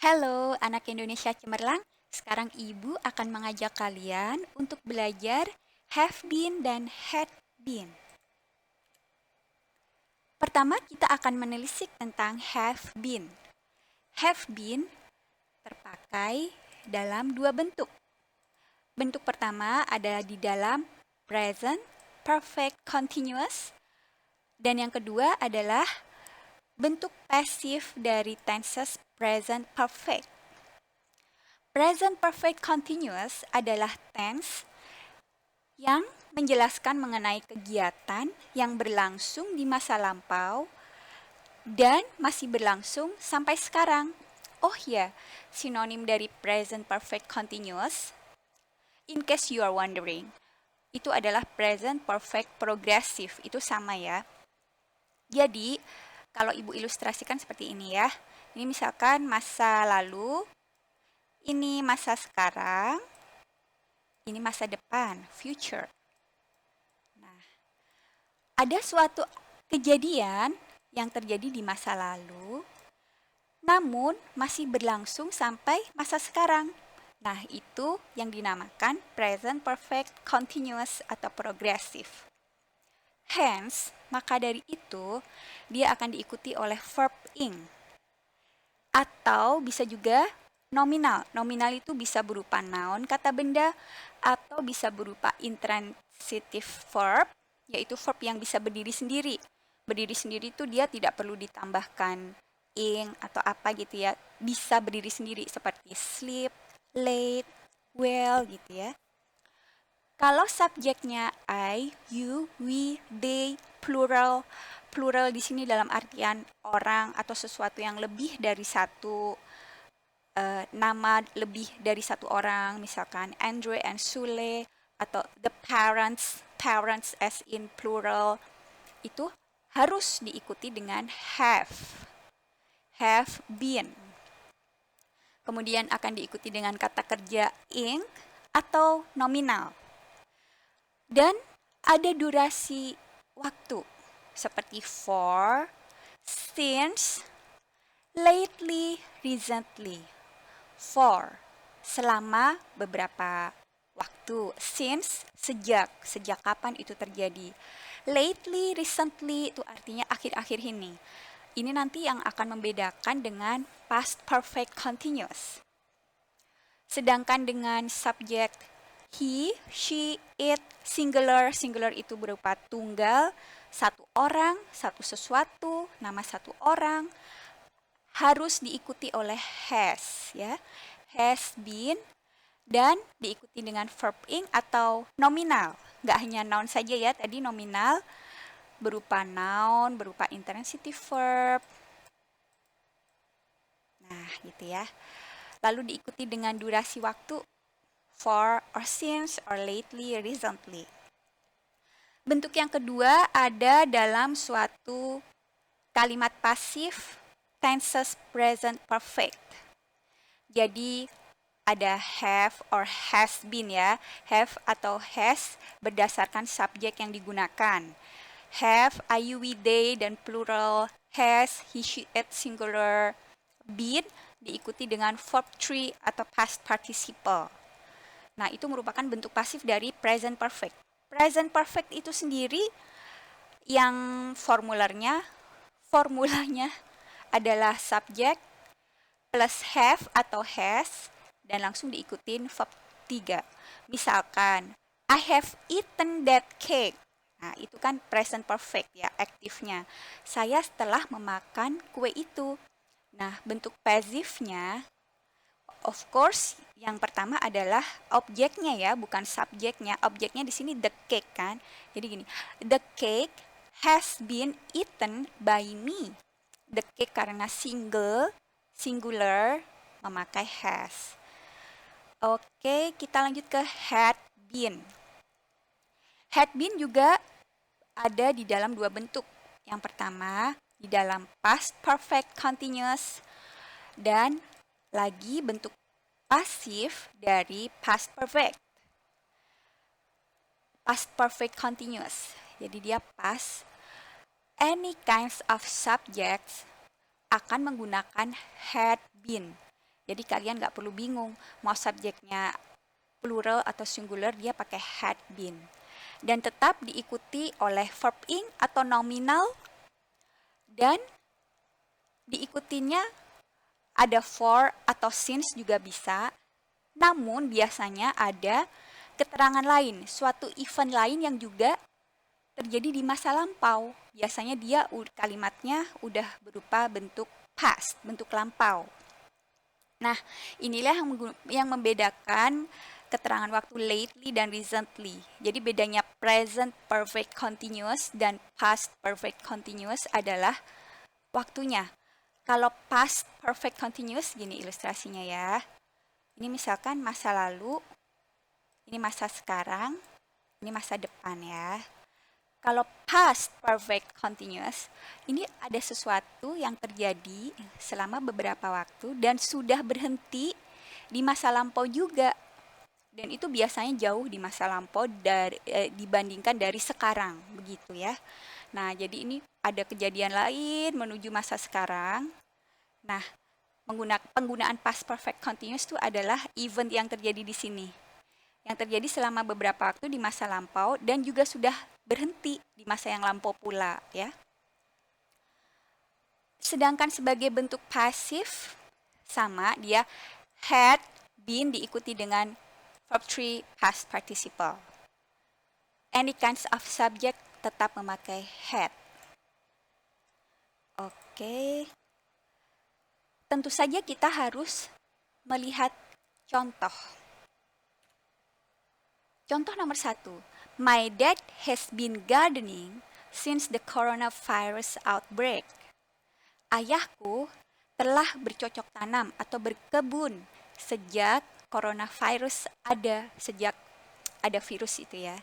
Halo, anak Indonesia cemerlang. Sekarang Ibu akan mengajak kalian untuk belajar have been dan had been. Pertama, kita akan menelisik tentang have been. Have been terpakai dalam dua bentuk. Bentuk pertama ada di dalam present perfect continuous, dan yang kedua adalah bentuk pasif dari tenses present perfect. Present perfect continuous adalah tense yang menjelaskan mengenai kegiatan yang berlangsung di masa lampau dan masih berlangsung sampai sekarang. Oh ya, sinonim dari present perfect continuous, in case you are wondering, itu adalah present perfect progressive. Itu sama ya. Jadi, kalau Ibu ilustrasikan seperti ini ya. Ini misalkan masa lalu, ini masa sekarang, ini masa depan, future. Nah, ada suatu kejadian yang terjadi di masa lalu, namun masih berlangsung sampai masa sekarang. Nah, itu yang dinamakan present perfect continuous atau progressive. Hence, maka dari itu, dia akan diikuti oleh verb ing. Atau bisa juga nominal. Nominal itu bisa berupa noun, kata benda, atau bisa berupa intransitive verb, yaitu verb yang bisa berdiri sendiri. Berdiri sendiri itu dia tidak perlu ditambahkan ing atau apa gitu ya. Bisa berdiri sendiri seperti sleep, late, well gitu ya. Kalau subjeknya I, you, we, they, plural, plural di sini dalam artian orang atau sesuatu yang lebih dari satu nama lebih dari satu orang, misalkan Andre and Sule, atau the parents, parents as in plural, itu harus diikuti dengan have been. Kemudian akan diikuti dengan kata kerja ing atau nominal. Dan ada durasi waktu seperti for, since, lately, recently. For, selama beberapa waktu. Since, sejak kapan itu terjadi. Lately, recently, itu artinya akhir-akhir ini. Ini nanti yang akan membedakan dengan past perfect continuous. Sedangkan dengan subjek he, she, it, singular. Singular itu berupa tunggal, satu orang, satu sesuatu, nama satu orang, harus diikuti oleh has ya. Has been dan diikuti dengan verb ing atau nominal. Nggak hanya noun saja ya, tadi nominal berupa noun, berupa intransitive verb. Nah, gitu ya. Lalu diikuti dengan durasi waktu for or since or lately, recently. Bentuk yang kedua ada dalam suatu kalimat pasif tenses present perfect. Jadi ada have or has been ya. Have atau has berdasarkan subjek yang digunakan. Have, I, you, we, they, dan plural. Has, he, she, it, singular. Been diikuti dengan verb 3 atau past participle. Nah, itu merupakan bentuk pasif dari present perfect. Present perfect itu sendiri yang formulanya adalah subjek plus have atau has dan langsung diikutin verb 3. Misalkan, I have eaten that cake. Nah, itu kan present perfect ya, aktifnya. Saya telah memakan kue itu. Nah, bentuk pasifnya, of course, yang pertama adalah objeknya ya, bukan subjeknya. Objeknya di sini the cake kan. Jadi gini, the cake has been eaten by me. The cake karena singular, memakai has. Oke, kita lanjut ke had been. Had been juga ada di dalam dua bentuk. Yang pertama, di dalam past perfect continuous, dan lagi bentuk pasif dari past perfect. Past perfect continuous. Jadi dia past. Any kinds of subjects akan menggunakan had been. Jadi kalian nggak perlu bingung mau subjeknya plural atau singular, dia pakai had been. Dan tetap diikuti oleh verb ing atau nominal, dan diikutinya ada for atau since juga bisa. Namun biasanya ada keterangan lain, suatu event lain yang juga terjadi di masa lampau. Biasanya dia kalimatnya udah berupa bentuk past, bentuk lampau. Nah, inilah yang membedakan keterangan waktu lately dan recently. Jadi bedanya present perfect continuous dan past perfect continuous adalah waktunya. Kalau past perfect continuous, gini ilustrasinya ya. Ini misalkan masa lalu, ini masa sekarang, ini masa depan ya. Kalau past perfect continuous, ini ada sesuatu yang terjadi selama beberapa waktu dan sudah berhenti di masa lampau juga. Dan itu biasanya jauh di masa lampau dibandingkan dari sekarang, begitu ya. Nah, jadi ini ada kejadian lain menuju masa sekarang. Nah, penggunaan past perfect continuous itu adalah event yang terjadi di sini, yang terjadi selama beberapa waktu di masa lampau dan juga sudah berhenti di masa yang lampau pula ya. Sedangkan sebagai bentuk pasif sama, dia had been diikuti dengan verb 3 past participle. Any kinds of subject tetap memakai had. Oke. Tentu saja kita harus melihat contoh. Contoh nomor 1. My dad has been gardening since the coronavirus outbreak. Ayahku telah bercocok tanam atau berkebun sejak coronavirus sejak ada virus itu ya.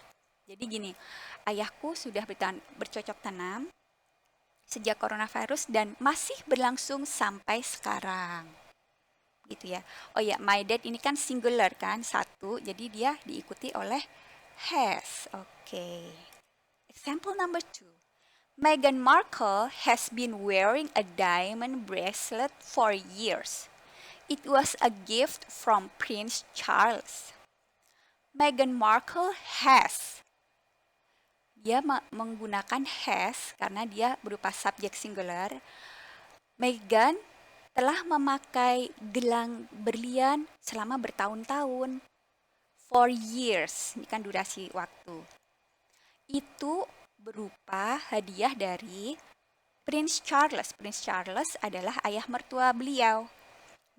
Jadi gini, ayahku sudah bercocok tanam sejak coronavirus dan masih berlangsung sampai sekarang. Gitu ya. Oh ya, my dad ini kan singular kan, satu, jadi dia diikuti oleh has. Okay. Example number 2. Meghan Markle has been wearing a diamond bracelet for years. It was a gift from Prince Charles. Meghan Markle has. Dia menggunakan has karena dia berupa subjek singular. Meghan telah memakai gelang berlian selama bertahun-tahun. For years, ini kan durasi waktu. Itu berupa hadiah dari Prince Charles. Prince Charles adalah ayah mertua beliau.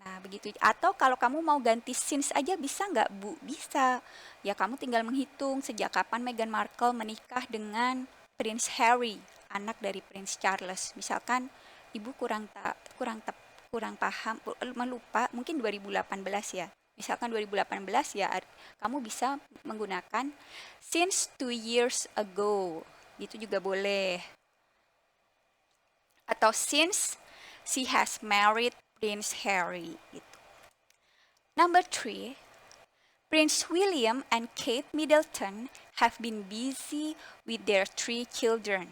Nah, begitu. Atau kalau kamu mau ganti since aja bisa nggak, Bu? Bisa. Ya, kamu tinggal menghitung sejak kapan Meghan Markle menikah dengan Prince Harry, anak dari Prince Charles. Misalkan Ibu kurang paham, melupa, mungkin 2018 ya. Misalkan 2018 ya, kamu bisa menggunakan since 2 years ago. Itu juga boleh. Atau since she has married Prince Harry. Gitu. Number 3, Prince William and Kate Middleton have been busy with their 3 children.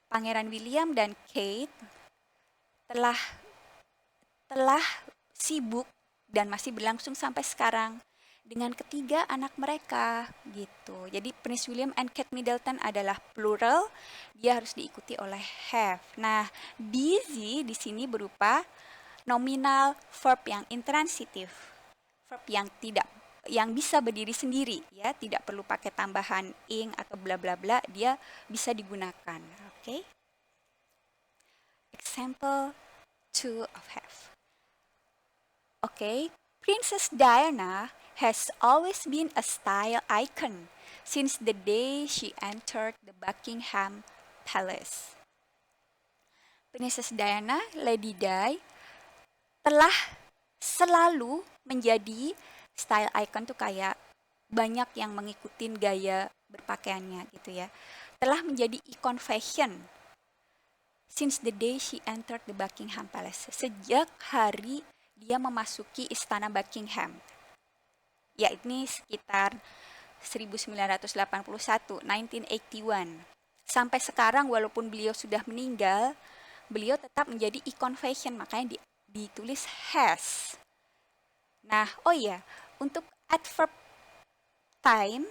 Pangeran William dan Kate telah sibuk dan masih berlangsung sampai sekarang dengan ketiga anak mereka gitu. Jadi Prince William and Kate Middleton adalah plural, dia harus diikuti oleh have. Nah, busy di sini berupa nominal verb yang intransitif, verb yang bisa berdiri sendiri ya, tidak perlu pakai tambahan ing atau bla bla bla, dia bisa digunakan. Oke. Example 2 of have. Okay, Princess Diana has always been a style icon since the day she entered the Buckingham Palace. Princess Diana, Lady Di, telah selalu menjadi style icon tuh, kayak banyak yang mengikuti gaya berpakaiannya gitu ya. Telah menjadi ikon fashion since the day she entered the Buckingham Palace. Sejak hari dia memasuki istana Buckingham. Ya, ini sekitar 1981, 1981. Sampai sekarang walaupun beliau sudah meninggal, beliau tetap menjadi ikon fashion, makanya ditulis has. Nah, oh iya, untuk adverb time,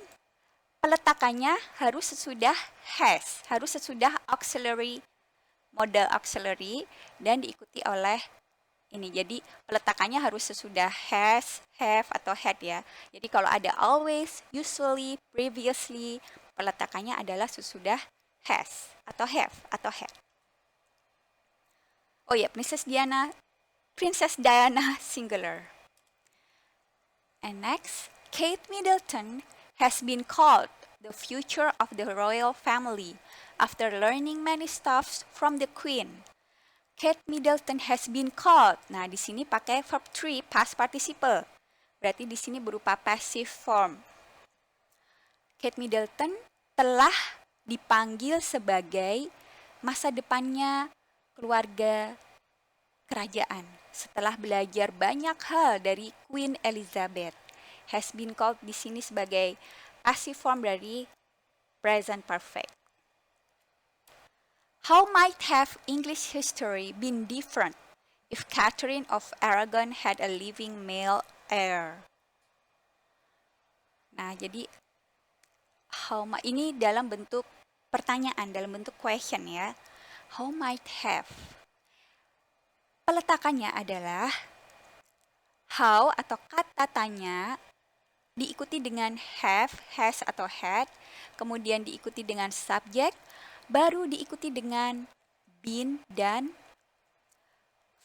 peletakannya harus sesudah has, harus sesudah auxiliary, modal auxiliary, dan diikuti oleh ini. Jadi peletakannya harus sesudah has, have, atau had ya. Jadi kalau ada always, usually, previously, peletakannya adalah sesudah has, atau have, atau had. Oh ya, Princess Diana singular. And next, Kate Middleton has been called the future of the royal family after learning many stuffs from the Queen. Kate Middleton has been called. Nah, di sini pakai verb 3 past participle. Berarti di sini berupa passive form. Kate Middleton telah dipanggil sebagai masa depannya keluarga kerajaan setelah belajar banyak hal dari Queen Elizabeth. Has been called di sini sebagai passive form dari present perfect. How might have English history been different if Catherine of Aragon had a living male heir? Nah, jadi ini dalam bentuk pertanyaan, dalam bentuk question ya. How might have. Peletakannya adalah how atau kata tanya diikuti dengan have, has atau had, kemudian diikuti dengan subject, baru diikuti dengan been dan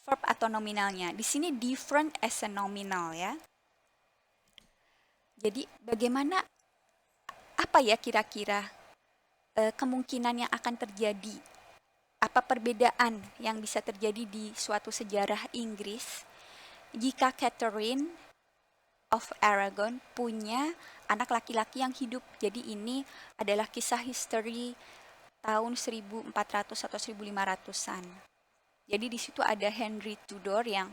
verb atau nominalnya. Di sini different as a nominal ya. Jadi bagaimana, apa ya kira-kira kemungkinan yang akan terjadi? Apa perbedaan yang bisa terjadi di suatu sejarah Inggris jika Catherine of Aragon punya anak laki-laki yang hidup? Jadi ini adalah kisah history tahun 1400 atau 1500-an. Jadi di situ ada Henry Tudor yang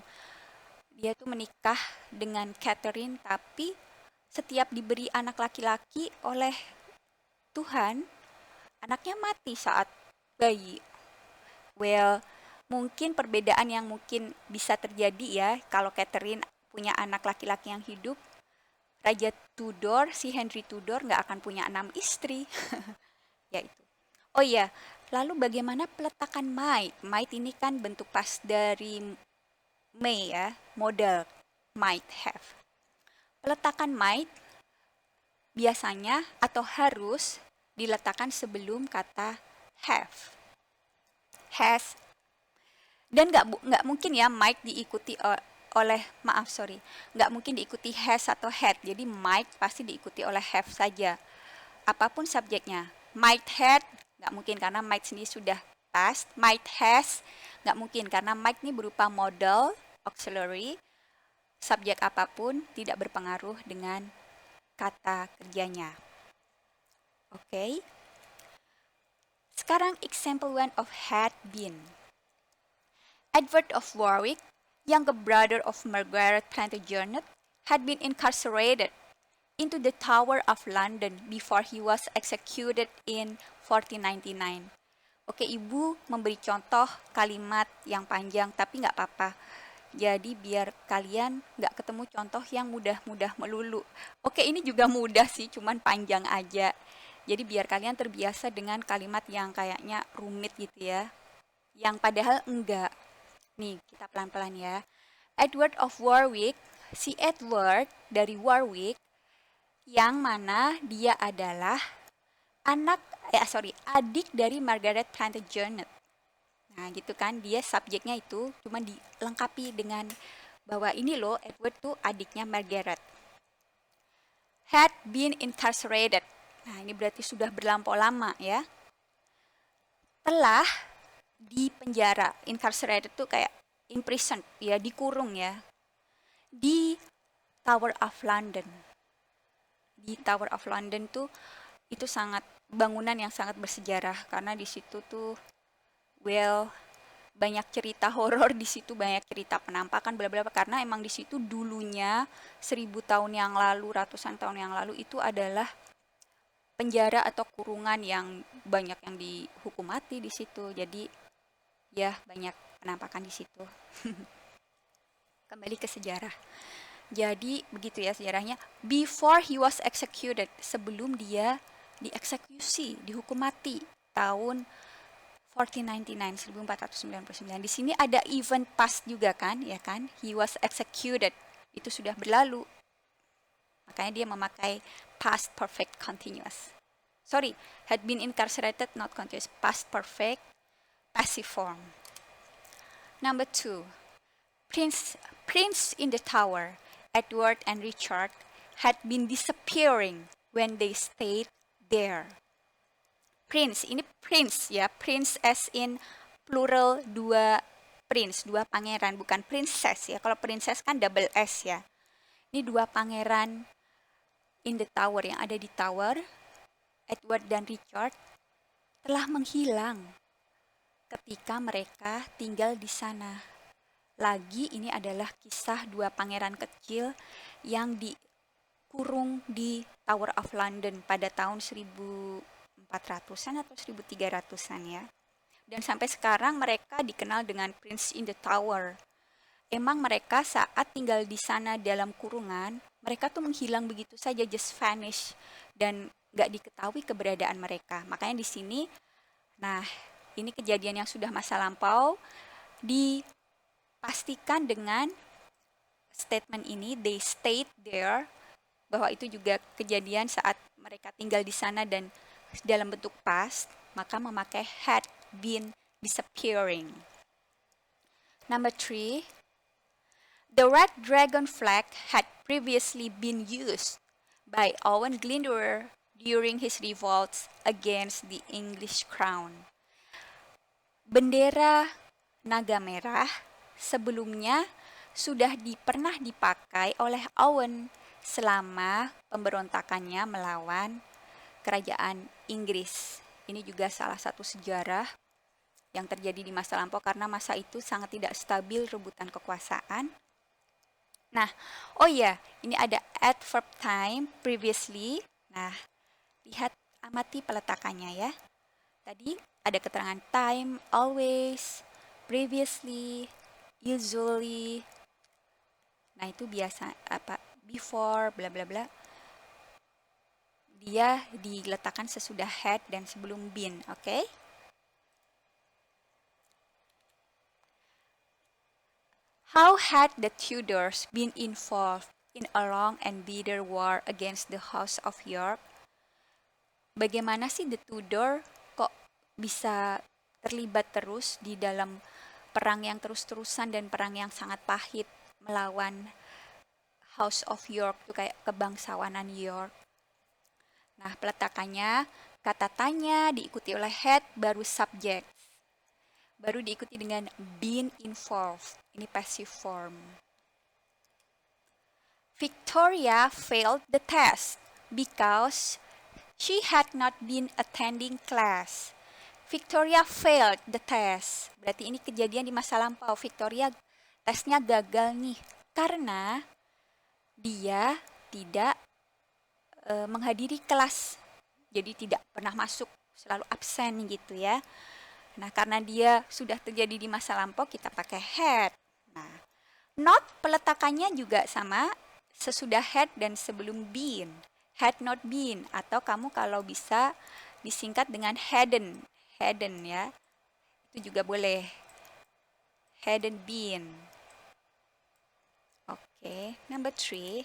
dia tuh menikah dengan Catherine, tapi setiap diberi anak laki-laki oleh Tuhan, anaknya mati saat bayi. Well, mungkin perbedaan yang mungkin bisa terjadi ya, kalau Catherine punya anak laki-laki yang hidup, Raja Tudor, si Henry Tudor nggak akan punya 6 istri. Ya itu. Oh iya, lalu bagaimana peletakan might? Might ini kan bentuk past dari may ya, modal might have. Peletakan might biasanya atau harus diletakkan sebelum kata have, has, dan nggak mungkin ya might diikuti oleh nggak mungkin diikuti has atau had. Jadi might pasti diikuti oleh have saja, apapun subjeknya. Might had nggak mungkin karena might sendiri sudah past. Might has nggak mungkin karena might ini berupa modal auxiliary. Subjek apapun tidak berpengaruh dengan kata kerjanya. Oke. Sekarang example 1 of had been. Edward of Warwick, younger brother of Margaret Plantagenet, had been incarcerated into the Tower of London before he was executed in 1499. Oke, Ibu memberi contoh kalimat yang panjang, tapi nggak apa-apa. Jadi biar kalian nggak ketemu contoh yang mudah-mudah melulu. Oke, ini juga mudah sih, cuman panjang aja. Jadi biar kalian terbiasa dengan kalimat yang kayaknya rumit gitu ya. Yang padahal enggak. Nih, kita pelan-pelan ya. Edward of Warwick, si Edward dari Warwick, yang mana dia adalah adik dari Margaret Plantagenet. Nah, gitu kan, dia subjeknya itu cuma dilengkapi dengan bahwa ini loh, Edward tuh adiknya Margaret. Had been incarcerated. Nah, ini berarti sudah berlampau lama ya. Telah di penjara. Incarcerated tuh kayak imprisoned, ya, dikurung ya. Di Tower of London. Di Tower of London tuh itu bangunan yang sangat bersejarah karena di situ tuh banyak cerita horor di situ, banyak cerita penampakan bla bla karena emang di situ dulunya 1000 tahun yang lalu, ratusan tahun yang lalu itu adalah penjara atau kurungan yang banyak yang dihukum mati di situ. Jadi ya banyak penampakan di situ. Kembali ke sejarah. Jadi begitu ya sejarahnya. Before he was executed, sebelum dia dieksekusi, dihukum mati tahun 1499, 1499. Di sini ada event past juga kan, ya kan? He was executed. Itu sudah berlalu. Makanya dia memakai past perfect continuous. Sorry, had been incarcerated, not continuous. Past perfect, passive form. Number 2. Prince in the Tower, Edward and Richard, had been disappearing when they stayed there. Prince, ini prince ya, prince as in plural dua prince, dua pangeran, bukan princess ya. Kalau princess kan double S ya. Ini dua pangeran in the tower yang ada di tower, Edward dan Richard, telah menghilang ketika mereka tinggal di sana. Lagi ini adalah kisah dua pangeran kecil yang dikurung di Tower of London pada tahun 1400-an atau 1300-an ya. Dan sampai sekarang mereka dikenal dengan Prince in the Tower. Emang mereka saat tinggal di sana dalam kurungan, mereka tuh menghilang begitu saja, just vanish, dan gak diketahui keberadaan mereka. Makanya di sini, nah ini kejadian yang sudah masa lampau, dipastikan dengan statement ini, they stayed there, bahwa itu juga kejadian saat mereka tinggal di sana dan dalam bentuk past, maka memakai had been disappearing. Number 3, the red dragon flag had previously been used by Owen Glendower during his revolts against the English crown. Bendera naga merah sebelumnya sudah pernah dipakai oleh Owen selama pemberontakannya melawan kerajaan Inggris. Ini juga salah satu sejarah yang terjadi di masa lampau karena masa itu sangat tidak stabil rebutan kekuasaan. Nah, oh iya, ini ada adverb time, previously. Nah, lihat amati peletakannya ya. Tadi ada keterangan time, always, previously, usually. Nah, itu biasa apa before bla bla bla. Dia diletakkan sesudah had dan sebelum been, oke? How had the Tudors been involved in a long and bitter war against the House of York? Bagaimana sih the Tudor kok bisa terlibat terus di dalam perang yang terus-terusan dan perang yang sangat pahit melawan House of York, itu kayak kebangsawanan York. Nah, peletakannya, kata tanya diikuti oleh had, baru subject. Baru diikuti dengan been involved. Ini passive form. Victoria failed the test because she had not been attending class. Victoria failed the test. Berarti ini kejadian di masa lampau. Victoria tesnya gagal nih karena dia tidak menghadiri kelas, jadi tidak pernah masuk, selalu absen gitu ya. Nah, karena dia sudah terjadi di masa lampau, kita pakai had. Nah, not peletakannya juga sama, sesudah had dan sebelum been. Had not been, atau kamu kalau bisa disingkat dengan hadn't ya, itu juga boleh. Hadn't been. Oke, number 3.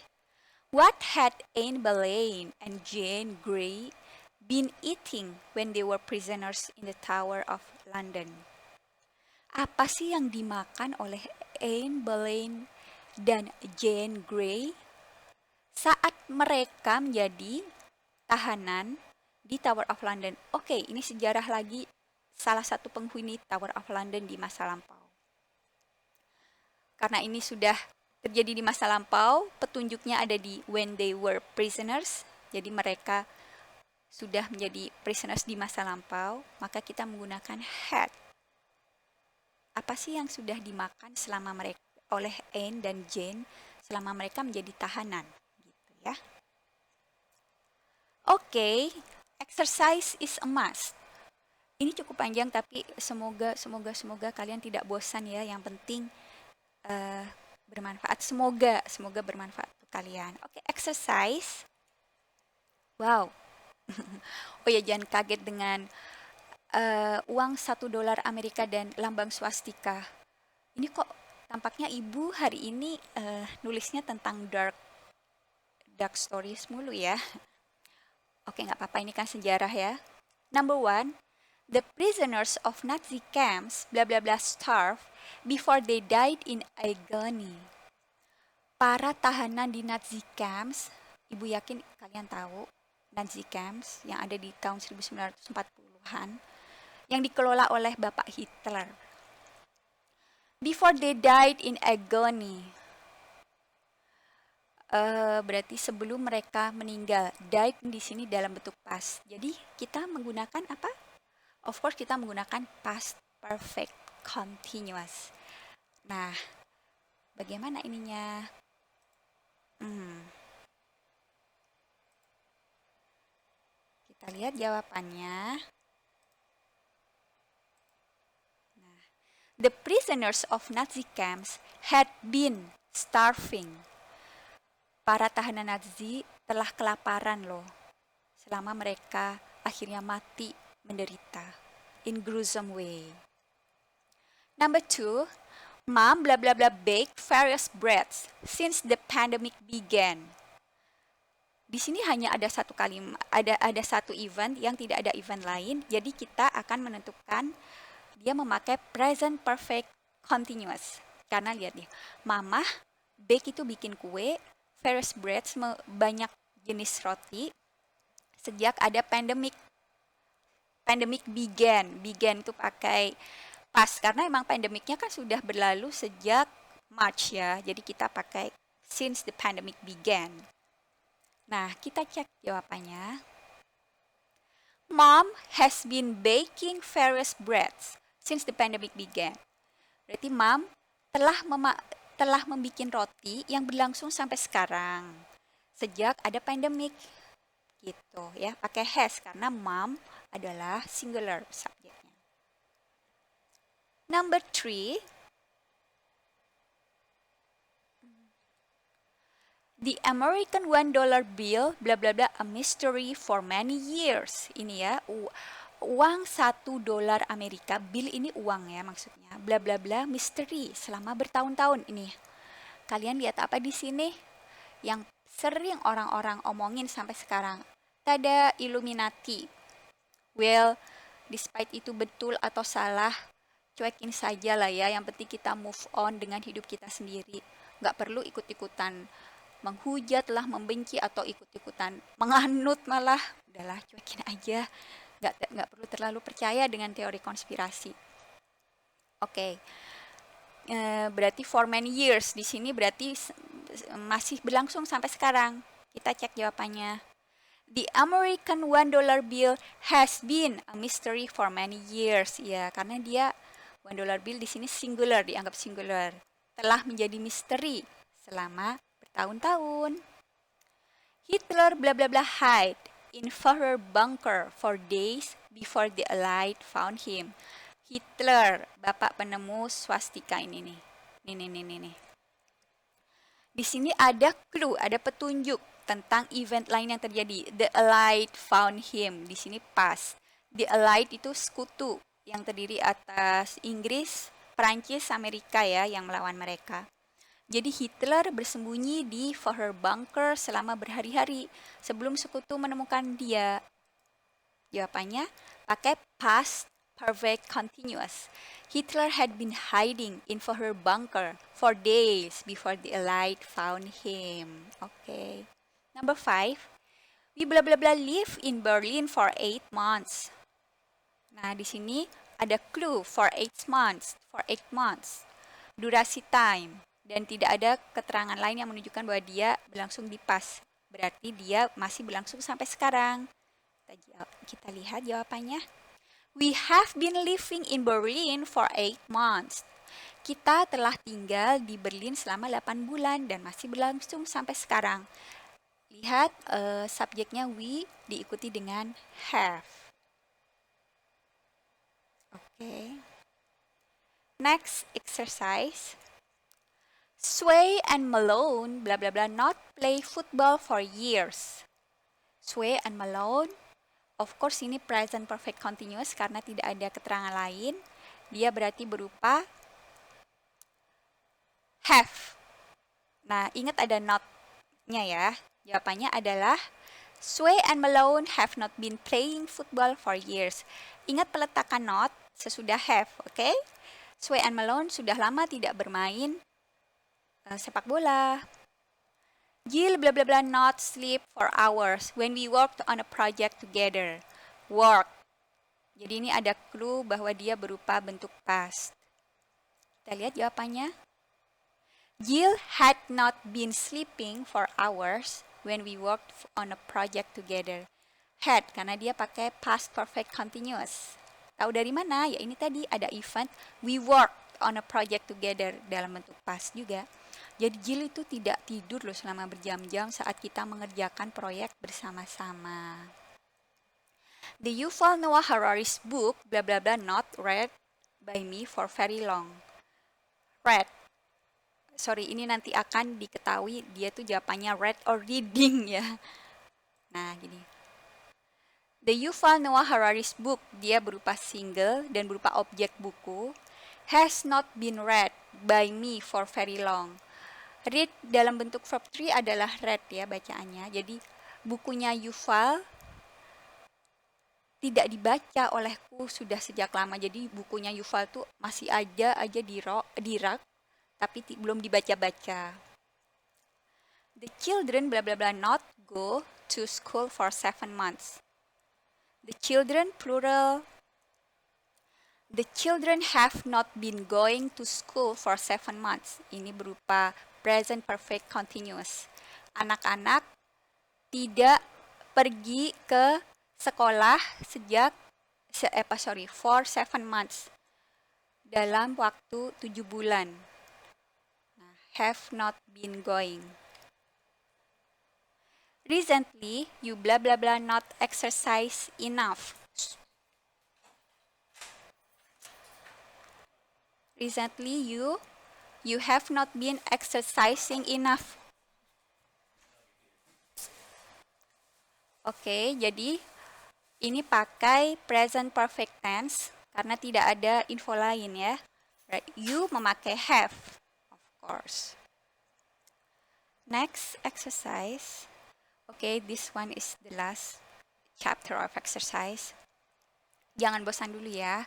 What had Anne Boleyn and Jane Grey been eating when they were prisoners in the Tower of London? Apa sih yang dimakan oleh Anne Boleyn dan Jane Grey saat mereka menjadi tahanan di Tower of London? Oke, ini sejarah lagi salah satu penghuni Tower of London di masa lampau. Karena ini sudah terjadi di masa lampau, petunjuknya ada di when they were prisoners, jadi mereka sudah menjadi prisoners di masa lampau, maka kita menggunakan had. Apa sih yang sudah dimakan selama mereka oleh Anne dan Jane selama mereka menjadi tahanan, gitu ya. Oke, exercise is a must. Ini cukup panjang tapi semoga kalian tidak bosan ya. Yang penting bermanfaat. Semoga bermanfaat untuk kalian. Oke, exercise. Wow. Oh ya, jangan kaget dengan uang $1 Amerika dan lambang swastika. Ini kok tampaknya ibu hari ini nulisnya tentang dark stories mulu ya. Oke, nggak apa-apa, ini kan sejarah ya. Number one, the prisoners of Nazi camps, bla bla bla, starved before they died in agony. Para tahanan di Nazi camps, ibu yakin kalian tahu Nazi camps yang ada di tahun 1940-an, yang dikelola oleh Bapak Hitler. Before they died in agony. Berarti sebelum mereka meninggal. Died di sini dalam bentuk past. Jadi kita menggunakan apa? Of course kita menggunakan past perfect continuous. Nah, bagaimana ininya? Kita lihat jawabannya. Nah, the prisoners of Nazi camps had been starving. Para tahanan Nazi telah kelaparan loh, selama mereka akhirnya mati menderita in gruesome way. Number two, Mom bla bla bla baked various breads since the pandemic began. Di sini hanya ada satu kalimat, ada satu event yang tidak ada event lain, jadi kita akan menentukan dia memakai present perfect continuous. Karena lihat nih, Mama bake itu bikin kue, various breads banyak jenis roti sejak ada pandemic began itu pakai past karena emang pandemiknya kan sudah berlalu sejak March ya, jadi kita pakai since the pandemic began. Nah, kita cek jawabannya. Mom has been baking various breads since the pandemic began. Berarti Mom telah membuat roti yang berlangsung sampai sekarang sejak ada pandemik gitu ya, pakai has karena Mom adalah singular subjeknya. Number 3, the American $1 bill bla bla bla a mystery for many years. Ini ya, uang $1 Amerika, bill ini uang ya maksudnya, bla bla bla misteri selama bertahun-tahun. Ini kalian lihat apa di sini yang sering orang-orang omongin sampai sekarang? Tada, Illuminati. Well, despite itu betul atau salah, cuekin saja lah ya, yang penting kita move on dengan hidup kita sendiri. Nggak perlu ikut-ikutan menghujat lah, membenci, atau ikut-ikutan menganut malah. Udahlah, cuekin aja. Nggak perlu terlalu percaya dengan teori konspirasi. Oke. Berarti for many years di sini berarti masih berlangsung sampai sekarang. Kita cek jawabannya. The American $1 bill has been a mystery for many years. Ya, karena dia $1 bill di sini singular, dianggap singular. Telah menjadi misteri selama bertahun-tahun. Hitler bla bla bla hide in Führer bunker for days before the Allied found him. Hitler, bapak penemu swastika ini nih. Nih. Di sini ada clue, ada petunjuk tentang event lain yang terjadi. The Allied found him. Di sini pas. The Allied itu sekutu yang terdiri atas Inggris, Prancis, Amerika ya yang melawan mereka. Jadi Hitler bersembunyi di Führer bunker selama berhari-hari sebelum sekutu menemukan dia. Jawabannya pakai past perfect continuous. Hitler had been hiding in Führer bunker for days before the Allied found him. Okay. Number 5, we blah blah blah live in Berlin for 8 months. Nah, di sini ada clue for 8 months, durasi time, dan tidak ada keterangan lain yang menunjukkan bahwa dia berlangsung di past. Berarti dia masih berlangsung sampai sekarang. Kita lihat jawabannya. We have been living in Berlin for 8 months. Kita telah tinggal di Berlin selama 8 bulan dan masih berlangsung sampai sekarang. Lihat subjeknya we diikuti dengan have. Oke. Next exercise. Sway and Malone, blah blah blah, not play football for years. Sway and Malone, of course ini present perfect continuous karena tidak ada keterangan lain. Dia berarti berupa have. Nah, ingat ada not-nya ya. Jawabannya adalah Sway and Malone have not been playing football for years. Ingat peletakan not sesudah have, oke? Okay? Sway and Malone sudah lama tidak bermain sepak bola. Jill blah blah blah not sleep for hours when we worked on a project together. Work. Jadi ini ada clue bahwa dia berupa bentuk past. Kita lihat jawabannya. Jill had not been sleeping for hours when we worked on a project together. Had karena dia pakai past perfect continuous. Tahu dari mana? Ya ini tadi ada event we worked on a project together dalam bentuk past juga. Jadi Jill itu tidak tidur loh selama berjam-jam saat kita mengerjakan proyek bersama-sama. The Yuval Noah Harari's book, blah blah blah, not read by me for very long. Read. Sorry, ini nanti akan diketahui dia tuh jawabannya read or reading ya. Nah, gini. The Yuval Noah Harari's book, dia berupa single dan berupa objek buku, has not been read by me for very long. Read dalam bentuk verb 3 adalah read ya bacaannya. Jadi bukunya Yuval tidak dibaca olehku sudah sejak lama. Jadi bukunya Yuval tuh masih aja di rak tapi belum dibaca-baca. The children blah blah blah not go to school for 7 months. The children plural. The children have not been going to school for 7 months. Ini berupa present perfect continuous. Anak-anak tidak pergi ke sekolah sejak for 7 months. Dalam waktu 7 bulan. Nah, have not been going. Recently, you blah blah blah not exercise enough. Recently, you have not been exercising enough. Oke, jadi ini pakai present perfect tense karena tidak ada info lain ya. Right. You memakai have, of course. Next exercise. Okay, this one is the last chapter of exercise. Jangan bosan dulu ya.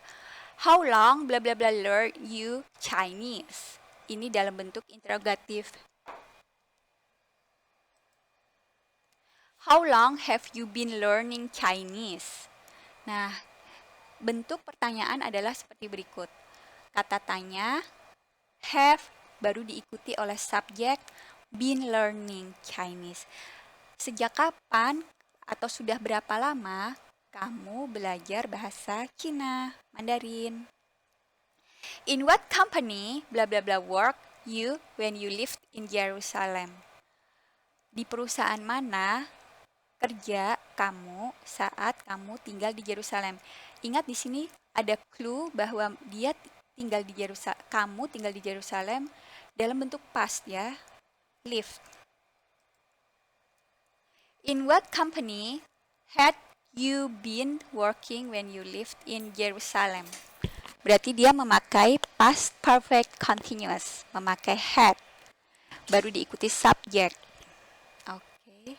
How long blah blah blah learn you Chinese? Ini dalam bentuk interrogatif. How long have you been learning Chinese? Nah, bentuk pertanyaan adalah seperti berikut. Kata tanya, have, baru diikuti oleh subjek, been learning Chinese. Sejak kapan atau sudah berapa lama kamu belajar bahasa Cina, Mandarin? In what company, blah blah blah, work you when you lived in Jerusalem? Di perusahaan mana kerja kamu saat kamu tinggal di Yerusalem? Ingat di sini ada clue bahwa dia tinggal di Yerusalem, kamu tinggal di Yerusalem dalam bentuk past ya, lived. In what company had you been working when you lived in Jerusalem? Berarti dia memakai past perfect continuous, memakai had, baru diikuti subject. Oke.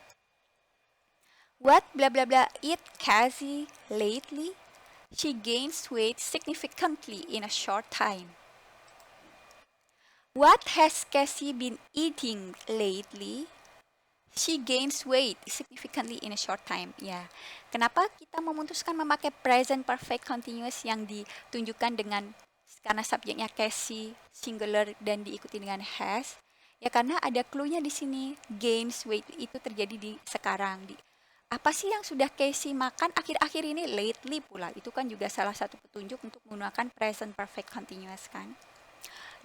What blah blah blah eat Cassie lately? She gains weight significantly in a short time. What has Cassie been eating lately? She gains weight significantly in a short time. Ya, kenapa kita memutuskan memakai present perfect continuous yang ditunjukkan dengan karena subjeknya Cassie singular dan diikuti dengan has? Ya karena ada clue-nya di sini. Gains weight itu terjadi di sekarang. Apa sih yang sudah Casey makan akhir-akhir ini? Lately pula. Itu kan juga salah satu petunjuk untuk menggunakan present perfect continuous kan.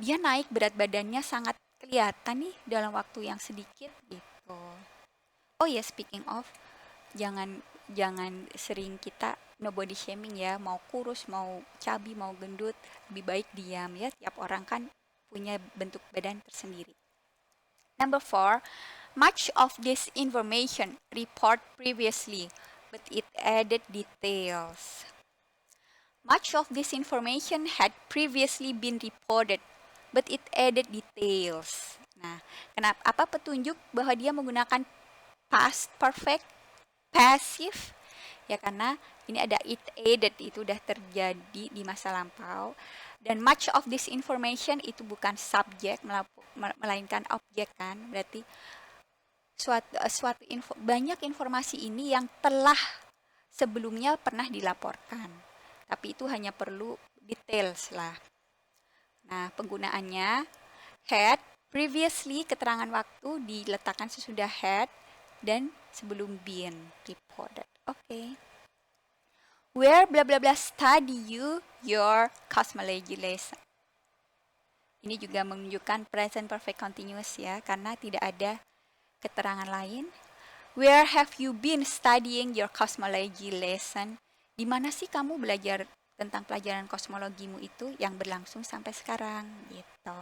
Dia naik berat badannya sangat kelihatan nih dalam waktu yang sedikit gitu. Oh ya, speaking of, jangan sering kita no body shaming ya, mau kurus, mau cabi, mau gendut, lebih baik diam ya. Tiap orang kan punya bentuk badan tersendiri. Number 4, much of this information report previously, but it added details. Much of this information had previously been reported, but it added details. Nah, kenapa? Apa petunjuk bahwa dia menggunakan past perfect, passive? Ya karena ini ada it added, itu udah terjadi di masa lampau. Dan much of this information itu bukan subjek, melainkan objek kan. Berarti banyak informasi ini yang telah sebelumnya pernah dilaporkan. Tapi itu hanya perlu details lah. Nah, penggunaannya had, previously keterangan waktu diletakkan sesudah had dan sebelum been reported. Oke. Where bla bla bla study you your cosmology lesson. Ini juga menunjukkan present perfect continuous ya, karena tidak ada keterangan lain. Where have you been studying your cosmology lesson? Di mana sih kamu belajar tentang pelajaran kosmologimu itu yang berlangsung sampai sekarang gitu.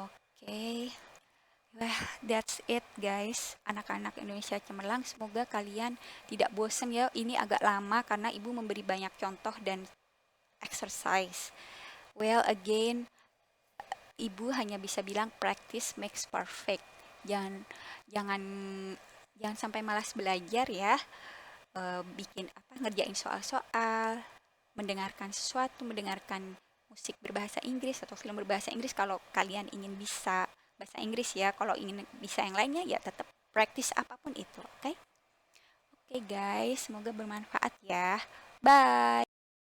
Oke. Wah, that's it guys. Anak-anak Indonesia Cemerlang, semoga kalian tidak bosan ya. Ini agak lama karena Ibu memberi banyak contoh dan exercise. Well, again, Ibu hanya bisa bilang practice makes perfect. Jangan sampai malas belajar ya. Ngerjain soal-soal, mendengarkan sesuatu, mendengarkan musik berbahasa Inggris atau film berbahasa Inggris kalau kalian ingin bisa bahasa Inggris ya. Kalau ingin bisa yang lainnya ya tetap practice apapun itu, oke? Oke guys, semoga bermanfaat ya. Bye.